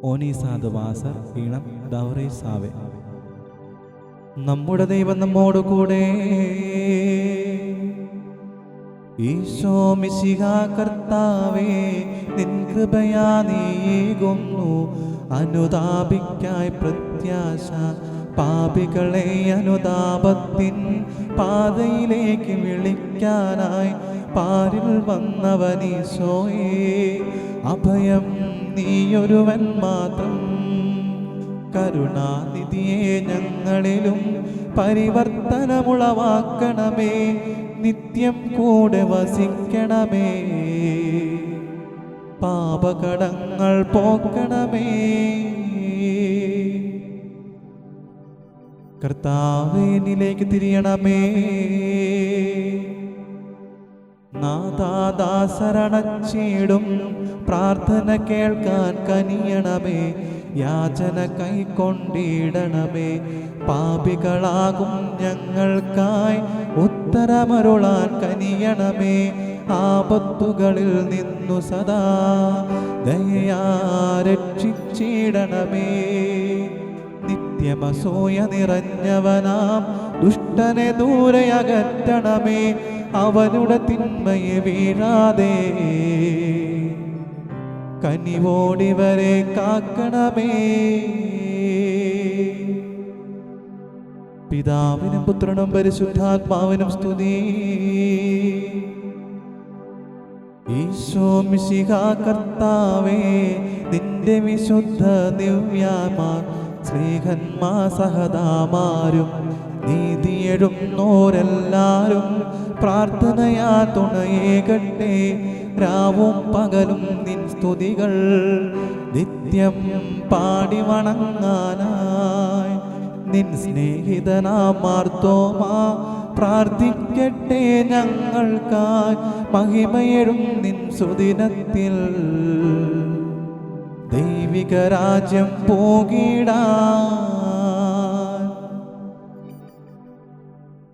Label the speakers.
Speaker 1: ഓനീസാദവാസർ ഈണം ദൗറേസാവെ. നമ്മുടെ ദൈവം നമ്മോട് കൂടെ. ഈശോ മിശിഹാ കർത്താവേ, നിൻ കൃപയാ നീയേകുന്നു. അനുതാപിക്കായി പ്രത്യാശ, പാപികളെ അനുതാപത്തിൻ പാതയിലേക്ക് വിളിക്കാനായി പാരിൽ വന്നവനീശോയേ. അഭയം നീയൊരുവൻ മാത്രം. കരുണാനിധിയെ ഞങ്ങളിലും പരിവർത്തനമുളവാക്കണമേ. നിത്യം കൂടെ വസിക്കണമേ. പാപകടങ്ങൾ പോക്കണമേ. കർത്താവേ, എന്നിലേക്ക് തിരിയണമേ. നാഥാദാസരണച്ചിടും പ്രാർത്ഥന കേൾക്കാൻ കനിയണമേ. യാചന കൈക്കൊണ്ടിടണമേ. പാപികളാകും ഞങ്ങൾക്കായി ഉത്തരമരുളാൻ കനിയണമേ. ആപത്തുകളിൽ നിന്നു സദാ ദയയാ രക്ഷിച്ചിടണമേ. നിത്യമസൂയ നിറഞ്ഞവനാം ദുഷ്ടനെ ദൂരെ അകറ്റണമേ. അവനുടെ തിന്മയെ വീഴാതെ കനിവോടിവരെ കാക്കണമേ. പിതാവിനും പുത്രനും പരിശുദ്ധാത്മാവിനും സ്തുതി. ഈശോ മിശിഹാ കർത്താവേ, നിന്റെ വിശുദ്ധ ദിവ്യമാർ ശ്രീഹന്മാ സഹദാമാരും നീതിയെഴുന്നോരെല്ലാരും പ്രാർത്ഥനയാ തുണയേകട്ടെ. രാവും പകലും നിൻ സ്തുതികൾ നിത്യം പാടി വണങ്ങാനായി നിൻ സ്നേഹിതനാം മാർത്തോമാ പ്രാർത്ഥിക്കട്ടെ ഞങ്ങൾക്കായി. മഹിമയെഴും നിൻ സുദിനത്തിൽ ദൈവിക രാജ്യം പോകിടാം.